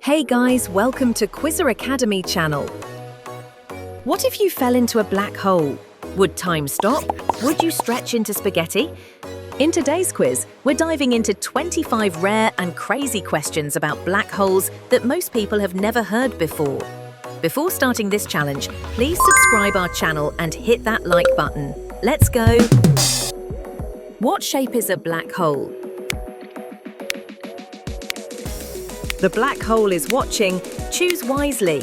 Hey guys, welcome to Quizzer Academy channel. What if you fell into a black hole? Would time stop? Would you stretch into spaghetti? In today's quiz, we're diving into 25 rare and crazy questions about black holes that most people have never heard before. Before starting this challenge, please subscribe our channel and hit that like button. Let's go! What shape is a black hole? The black hole is watching. Choose wisely.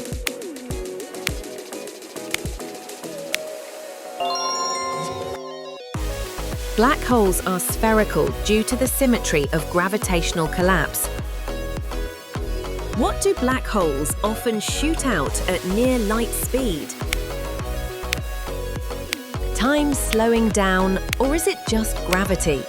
Black holes are spherical due to the symmetry of gravitational collapse. What do black holes often shoot out at near light speed? Time slowing down, or is it just gravity?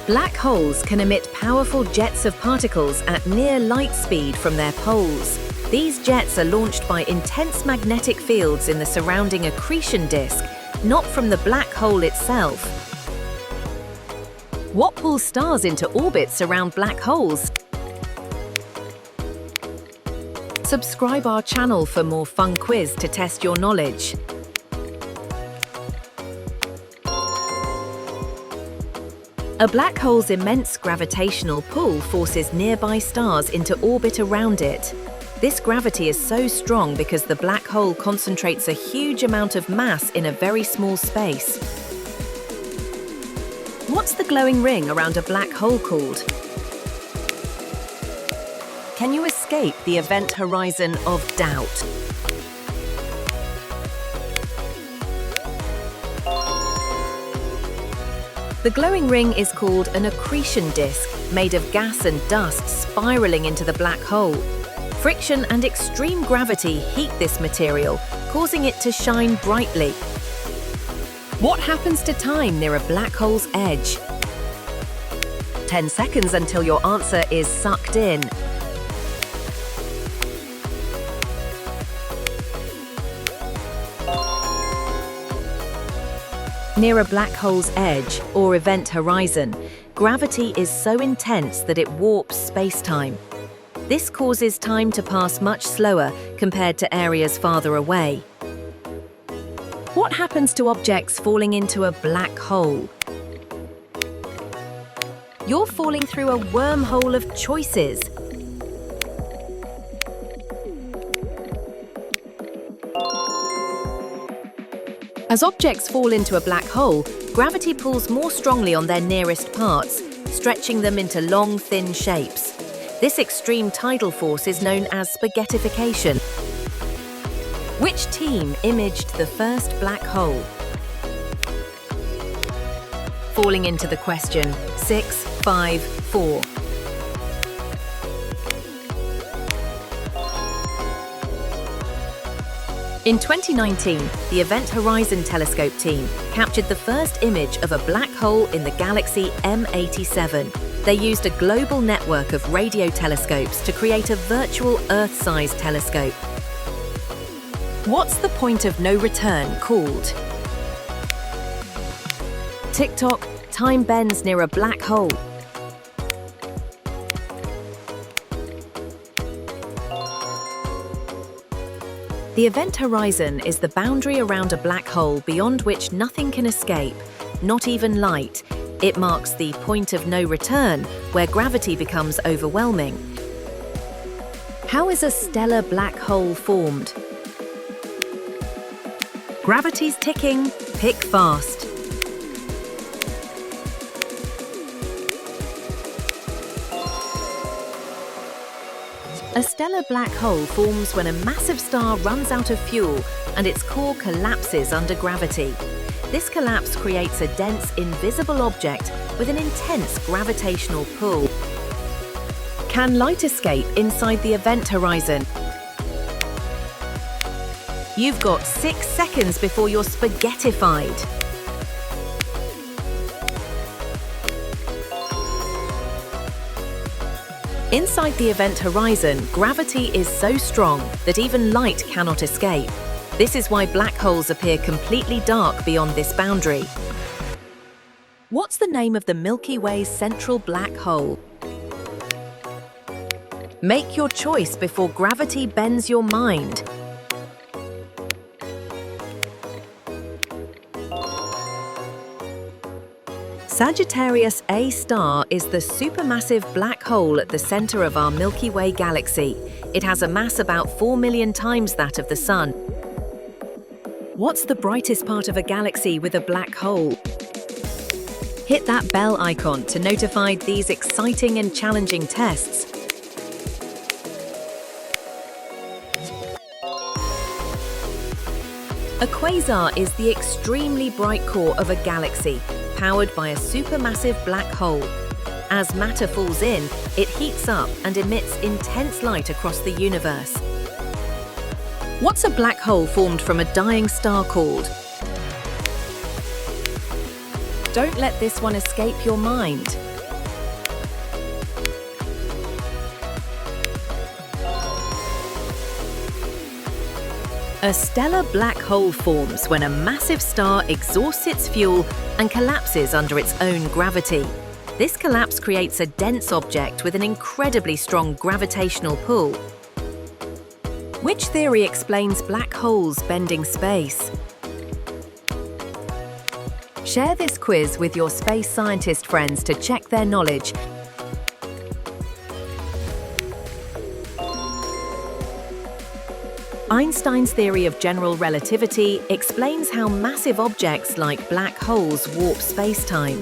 Black holes can emit powerful jets of particles at near light speed from their poles. These jets are launched by intense magnetic fields in the surrounding accretion disk, not from the black hole itself. What pulls stars into orbits around black holes? Subscribe our channel for more fun quiz to test your knowledge. A black hole's immense gravitational pull forces nearby stars into orbit around it. This gravity is so strong because the black hole concentrates a huge amount of mass in a very small space. What's the glowing ring around a black hole called? Can you escape the event horizon of doubt? The glowing ring is called an accretion disk, made of gas and dust spiraling into the black hole. Friction and extreme gravity heat this material, causing it to shine brightly. What happens to time near a black hole's edge? 10 seconds until your answer is sucked in. Near a black hole's edge, or event horizon, gravity is so intense that it warps space-time. This causes time to pass much slower compared to areas farther away. What happens to objects falling into a black hole? You're falling through a wormhole of choices. As objects fall into a black hole, gravity pulls more strongly on their nearest parts, stretching them into long, thin shapes. This extreme tidal force is known as spaghettification. Which team imaged the first black hole? Falling into the question, 6, 5, 4. In 2019, the Event Horizon Telescope team captured the first image of a black hole in the galaxy M87. They used a global network of radio telescopes to create a virtual Earth-sized telescope. What's the point of no return called? Tick-tock, time bends near a black hole. The event horizon is the boundary around a black hole beyond which nothing can escape, not even light. It marks the point of no return, where gravity becomes overwhelming. How is a stellar black hole formed? Gravity's ticking, pick fast. A stellar black hole forms when a massive star runs out of fuel and its core collapses under gravity. This collapse creates a dense, invisible object with an intense gravitational pull. Can light escape inside the event horizon? You've got 6 seconds before you're spaghettified. Inside the event horizon, gravity is so strong that even light cannot escape. This is why black holes appear completely dark beyond this boundary. What's the name of the Milky Way's central black hole? Make your choice before gravity bends your mind. Sagittarius A star is the supermassive black hole at the center of our Milky Way galaxy. It has a mass about 4 million times that of the Sun. What's the brightest part of a galaxy with a black hole? Hit that bell icon to notify these exciting and challenging tests. A quasar is the extremely bright core of a galaxy, powered by a supermassive black hole. As matter falls in, it heats up and emits intense light across the universe. What's a black hole formed from a dying star called? Don't let this one escape your mind. A stellar black hole forms when a massive star exhausts its fuel and collapses under its own gravity. This collapse creates a dense object with an incredibly strong gravitational pull. Which theory explains black holes bending space? Share this quiz with your space scientist friends to check their knowledge. Einstein's theory of general relativity explains how massive objects like black holes warp space-time.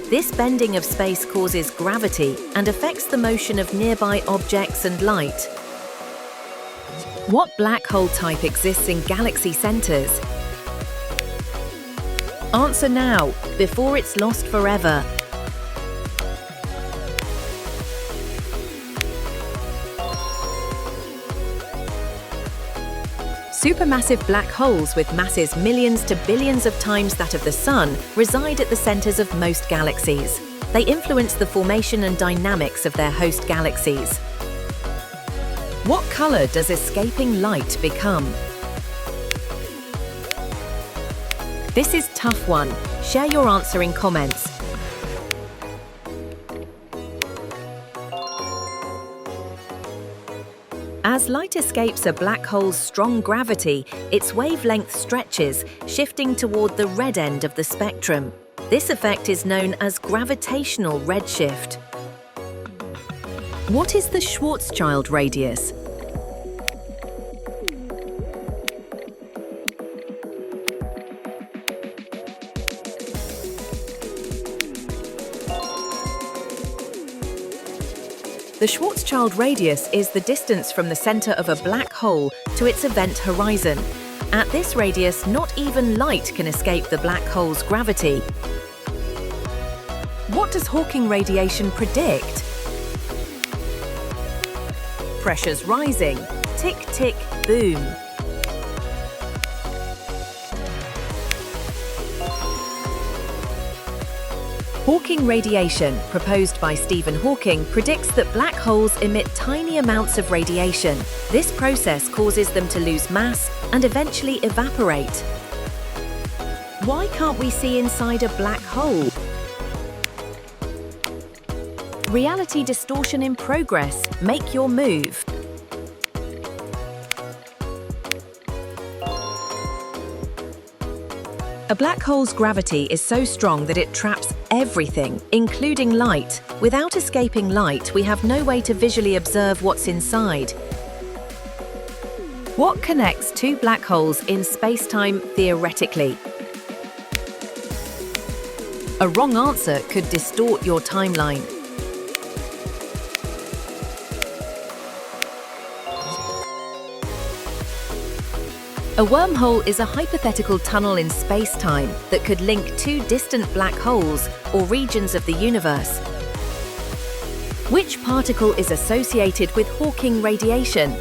This bending of space causes gravity and affects the motion of nearby objects and light. What black hole type exists in galaxy centers? Answer now, before it's lost forever. Supermassive black holes with masses millions to billions of times that of the Sun reside at the centers of most galaxies. They influence the formation and dynamics of their host galaxies. What color does escaping light become? This is a tough one. Share your answer in comments. As light escapes a black hole's strong gravity, its wavelength stretches, shifting toward the red end of the spectrum. This effect is known as gravitational redshift. What is the Schwarzschild radius? The Schwarzschild radius is the distance from the center of a black hole to its event horizon. At this radius, not even light can escape the black hole's gravity. What does Hawking radiation predict? Pressures rising. Tick, tick, boom. Hawking radiation, proposed by Stephen Hawking, predicts that black holes emit tiny amounts of radiation. This process causes them to lose mass and eventually evaporate. Why can't we see inside a black hole? Reality distortion in progress. Make your move. A black hole's gravity is so strong that it traps everything, including light. Without escaping light, we have no way to visually observe what's inside. What connects two black holes in space-time theoretically? A wrong answer could distort your timeline. A wormhole is a hypothetical tunnel in space-time that could link two distant black holes or regions of the universe. Which particle is associated with Hawking radiation?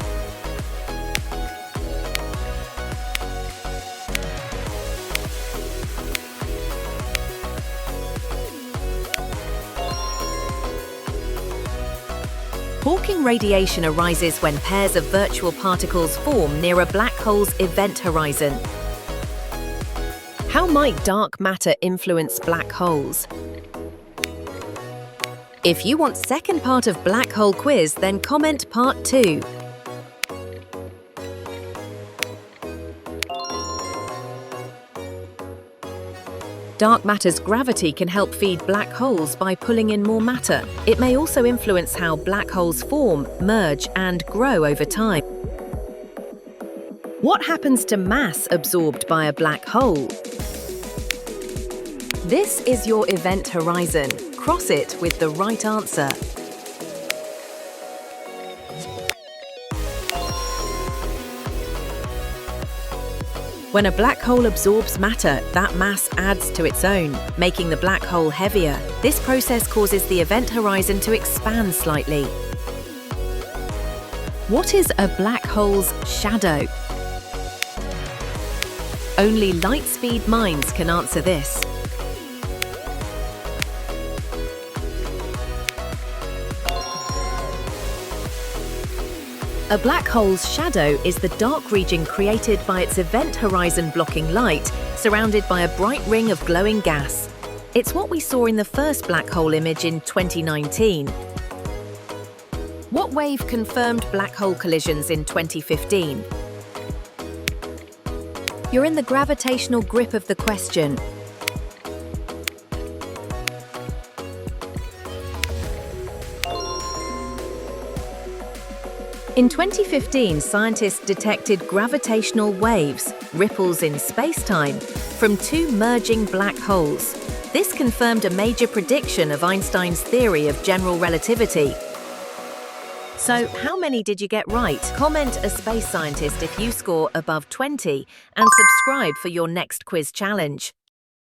Hawking radiation arises when pairs of virtual particles form near a black hole's event horizon. How might dark matter influence black holes? If you want second part of black hole quiz, then comment part 2. Dark matter's gravity can help feed black holes by pulling in more matter. It may also influence how black holes form, merge, and grow over time. What happens to mass absorbed by a black hole? This is your event horizon. Cross it with the right answer. When a black hole absorbs matter, that mass adds to its own, making the black hole heavier. This process causes the event horizon to expand slightly. What is a black hole's shadow? Only light-speed minds can answer this. A black hole's shadow is the dark region created by its event horizon blocking light, surrounded by a bright ring of glowing gas. It's what we saw in the first black hole image in 2019. What wave confirmed black hole collisions in 2015? You're in the gravitational grip of the question. In 2015, scientists detected gravitational waves, ripples in space-time, from 2 merging black holes. This confirmed a major prediction of Einstein's theory of general relativity. So, how many did you get right? Comment a space scientist if you score above 20 and subscribe for your next quiz challenge.